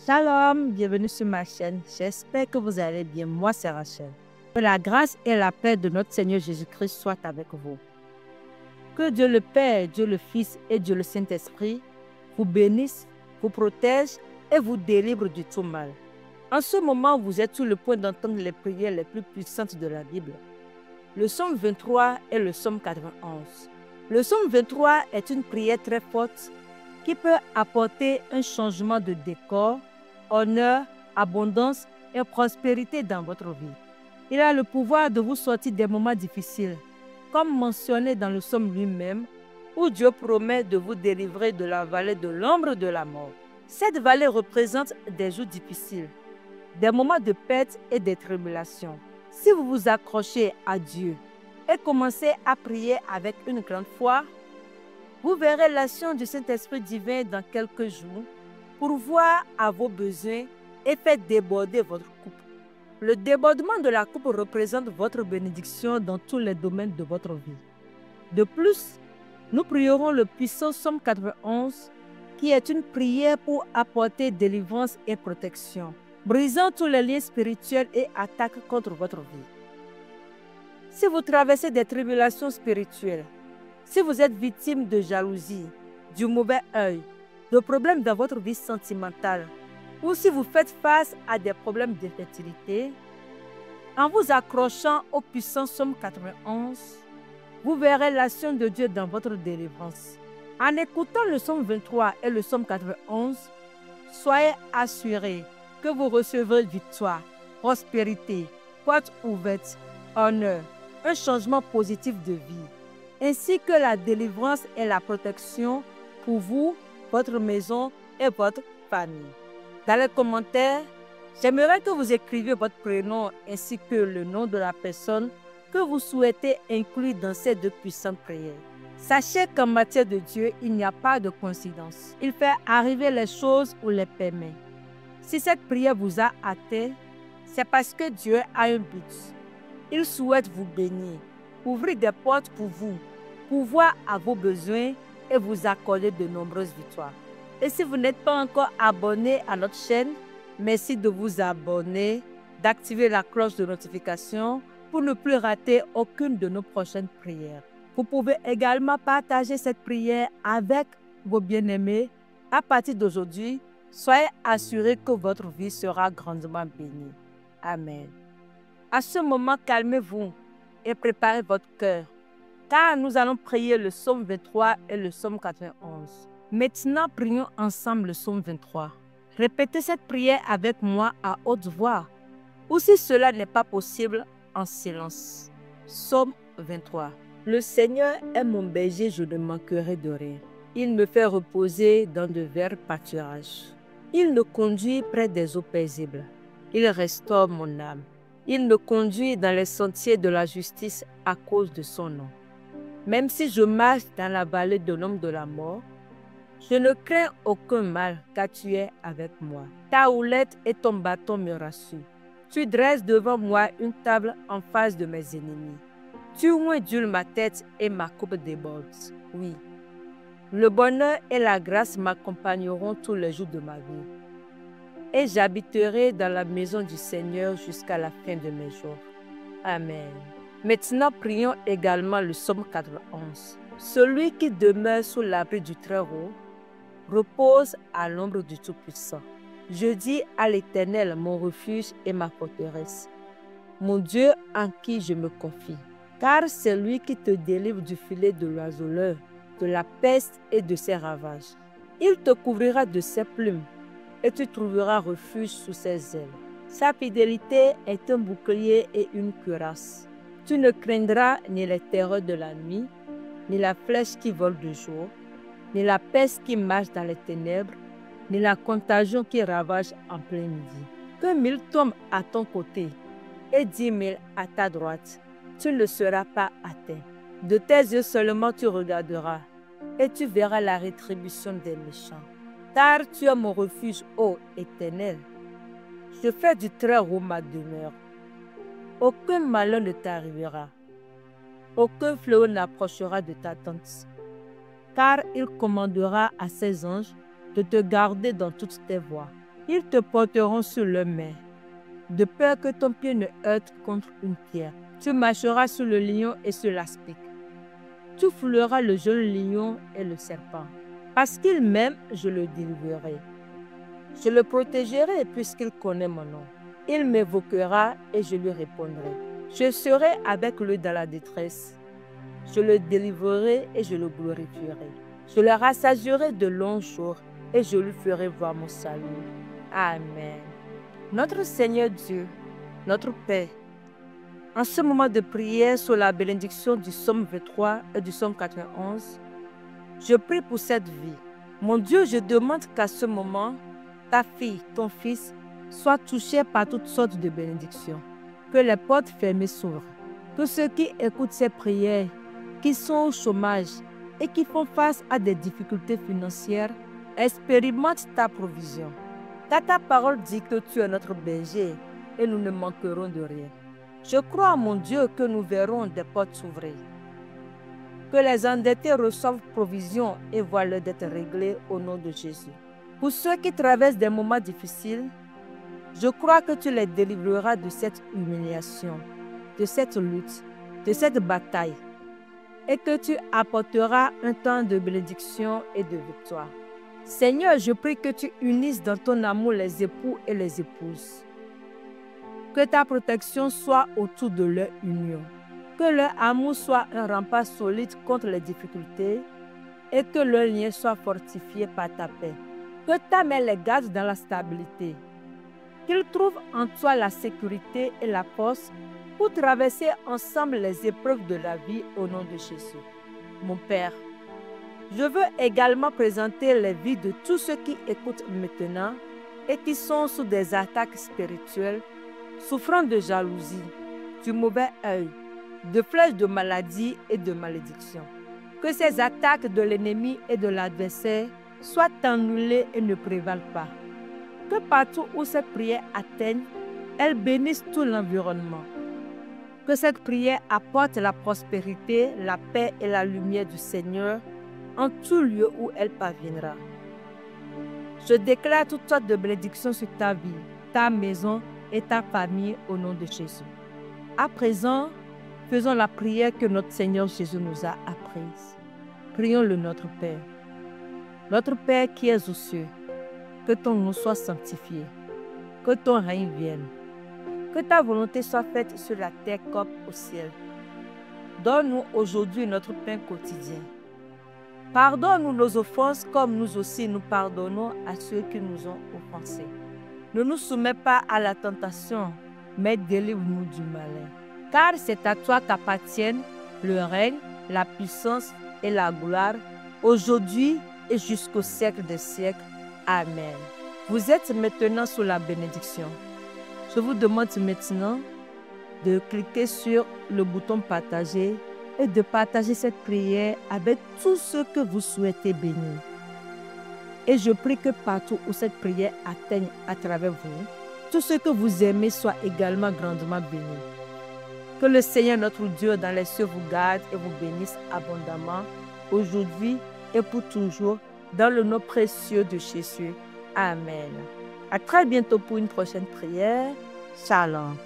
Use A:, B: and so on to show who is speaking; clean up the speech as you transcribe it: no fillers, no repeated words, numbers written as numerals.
A: Shalom, bienvenue sur ma chaîne. J'espère que vous allez bien. Moi, c'est Rachel. Que la grâce et la paix de notre Seigneur Jésus-Christ soient avec vous. Que Dieu le Père, Dieu le Fils et Dieu le Saint-Esprit vous bénissent, vous protègent et vous délivrent du tout mal. En ce moment, vous êtes sur le point d'entendre les prières les plus puissantes de la Bible. Le psaume 23 et le psaume 91. Le psaume 23 est une prière très forte qui peut apporter un changement de décor, honneur, abondance et prospérité dans votre vie. Il a le pouvoir de vous sortir des moments difficiles, comme mentionné dans le psaume lui-même, où Dieu promet de vous délivrer de la vallée de l'ombre de la mort. Cette vallée représente des jours difficiles, des moments de perte et de tribulations. Si vous vous accrochez à Dieu et commencez à prier avec une grande foi, vous verrez l'action du Saint-Esprit divin dans quelques jours pour voir à vos besoins et faire déborder votre coupe. Le débordement de la coupe représente votre bénédiction dans tous les domaines de votre vie. De plus, nous prierons le puissant psaume 91 qui est une prière pour apporter délivrance et protection, brisant tous les liens spirituels et attaques contre votre vie. Si vous traversez des tribulations spirituelles, si vous êtes victime de jalousie, du mauvais œil, de problèmes dans votre vie sentimentale, ou si vous faites face à des problèmes d'infertilité, en vous accrochant au puissant psaume 91, vous verrez l'action de Dieu dans votre délivrance. En écoutant le psaume 23 et le psaume 91, soyez assurés que vous recevrez victoire, prospérité, porte ouverte, honneur, un changement positif de vie, ainsi que la délivrance et la protection pour vous, votre maison et votre famille. Dans les commentaires, j'aimerais que vous écriviez votre prénom ainsi que le nom de la personne que vous souhaitez inclure dans ces deux puissantes prières. Sachez qu'en matière de Dieu, il n'y a pas de coïncidence. Il fait arriver les choses ou les permet. Si cette prière vous a atteint, c'est parce que Dieu a un but. Il souhaite vous bénir, ouvrir des portes pour vous, pourvoir à vos besoins et vous accorder de nombreuses victoires. Et si vous n'êtes pas encore abonné à notre chaîne, merci de vous abonner, d'activer la cloche de notification pour ne plus rater aucune de nos prochaines prières. Vous pouvez également partager cette prière avec vos bien-aimés. À partir d'aujourd'hui, soyez assurés que votre vie sera grandement bénie. Amen. À ce moment, calmez-vous et préparez votre cœur, car nous allons prier le psaume 23 et le psaume 91. Maintenant, prions ensemble le psaume 23. Répétez cette prière avec moi à haute voix, ou si cela n'est pas possible, en silence. Psaume 23. Le Seigneur est mon berger, je ne manquerai de rien. Il me fait reposer dans de verts pâturages. Il me conduit près des eaux paisibles. Il restaure mon âme. Il me conduit dans les sentiers de la justice à cause de son nom. Même si je marche dans la vallée de l'ombre de la mort, je ne crains aucun mal, car tu es avec moi. Ta houlette et ton bâton me rassurent. Tu dresses devant moi une table en face de mes ennemis. Tu oindules ma tête et ma coupe déborde. Oui, le bonheur et la grâce m'accompagneront tous les jours de ma vie. Et j'habiterai dans la maison du Seigneur jusqu'à la fin de mes jours. Amen. Maintenant, prions également le psaume 91. Celui qui demeure sous l'abri du Très-Haut repose à l'ombre du Tout-Puissant. Je dis à l'Éternel, mon refuge et ma forteresse, mon Dieu en qui je me confie. Car c'est lui qui te délivre du filet de l'oiseleur, de la peste et de ses ravages. Il te couvrira de ses plumes et tu trouveras refuge sous ses ailes. Sa fidélité est un bouclier et une cuirasse. Tu ne craindras ni les terreurs de la nuit, ni la flèche qui vole de jour, ni la peste qui marche dans les ténèbres, ni la contagion qui ravage en plein midi. Que 1000 tombent à ton côté et 10 000 à ta droite, tu ne seras pas atteint. De tes yeux seulement tu regarderas et tu verras la rétribution des méchants. Car tu es mon refuge, ô Éternel. Je fais du Très-Haut ma demeure. Aucun malheur ne t'arrivera. Aucun fléau n'approchera de ta tente. Car il commandera à ses anges de te garder dans toutes tes voies. Ils te porteront sur leurs mains, de peur que ton pied ne heurte contre une pierre. Tu marcheras sur le lion et sur l'aspic. Tu fouleras le jeune lion et le serpent. Parce qu'il m'aime, je le délivrerai. Je le protégerai puisqu'il connaît mon nom. Il m'évoquera et je lui répondrai. Je serai avec lui dans la détresse. Je le délivrerai et je le glorifierai. Je le rassasierai de longs jours et je lui ferai voir mon salut. Amen. Notre Seigneur Dieu, notre Père, en ce moment de prière sous la bénédiction du psaume 23 et du psaume 91, je prie pour cette vie. Mon Dieu, je demande qu'à ce moment, ta fille, ton fils, soient touchés par toutes sortes de bénédictions. Que les portes fermées s'ouvrent. Que ceux qui écoutent ces prières, qui sont au chômage et qui font face à des difficultés financières, expérimentent ta provision. Car ta parole dit que tu es notre berger et nous ne manquerons de rien. Je crois, mon Dieu, que nous verrons des portes s'ouvrir. Que les endettés reçoivent provision et voient leur dette réglée au nom de Jésus. Pour ceux qui traversent des moments difficiles, je crois que tu les délivreras de cette humiliation, de cette lutte, de cette bataille, et que tu apporteras un temps de bénédiction et de victoire. Seigneur, je prie que tu unisses dans ton amour les époux et les épouses. Que ta protection soit autour de leur union. Que leur amour soit un rempart solide contre les difficultés et que leur lien soit fortifié par ta paix. Que ta main les garde dans la stabilité. Qu'ils trouvent en toi la sécurité et la force pour traverser ensemble les épreuves de la vie au nom de Jésus. Mon Père, je veux également présenter les vies de tous ceux qui écoutent maintenant et qui sont sous des attaques spirituelles, souffrant de jalousie, du mauvais œil, de flèches de maladie et de malédiction. Que ces attaques de l'ennemi et de l'adversaire soient annulées et ne prévalent pas. Que partout où cette prière atteigne, elle bénisse tout l'environnement. Que cette prière apporte la prospérité, la paix et la lumière du Seigneur en tout lieu où elle parviendra. Je déclare toutes sortes de bénédictions sur ta vie, ta maison et ta famille au nom de Jésus. À présent, faisons la prière que notre Seigneur Jésus nous a apprise. Prions le Notre Père. Notre Père qui es aux cieux, que ton nom soit sanctifié, que ton règne vienne, que ta volonté soit faite sur la terre comme au ciel. Donne-nous aujourd'hui notre pain quotidien. Pardonne-nous nos offenses comme nous aussi nous pardonnons à ceux qui nous ont offensés. Ne nous soumets pas à la tentation, mais délivre-nous du malin. Car c'est à toi qu'appartiennent le règne, la puissance et la gloire, aujourd'hui et jusqu'au siècle des siècles. Amen. Vous êtes maintenant sous la bénédiction. Je vous demande maintenant de cliquer sur le bouton partager et de partager cette prière avec tous ceux que vous souhaitez bénir. Et je prie que partout où cette prière atteigne à travers vous, tous ceux que vous aimez soient également grandement bénis. Que le Seigneur notre Dieu dans les cieux vous garde et vous bénisse abondamment, aujourd'hui et pour toujours, dans le nom précieux de Jésus. Amen. À très bientôt pour une prochaine prière. Shalom.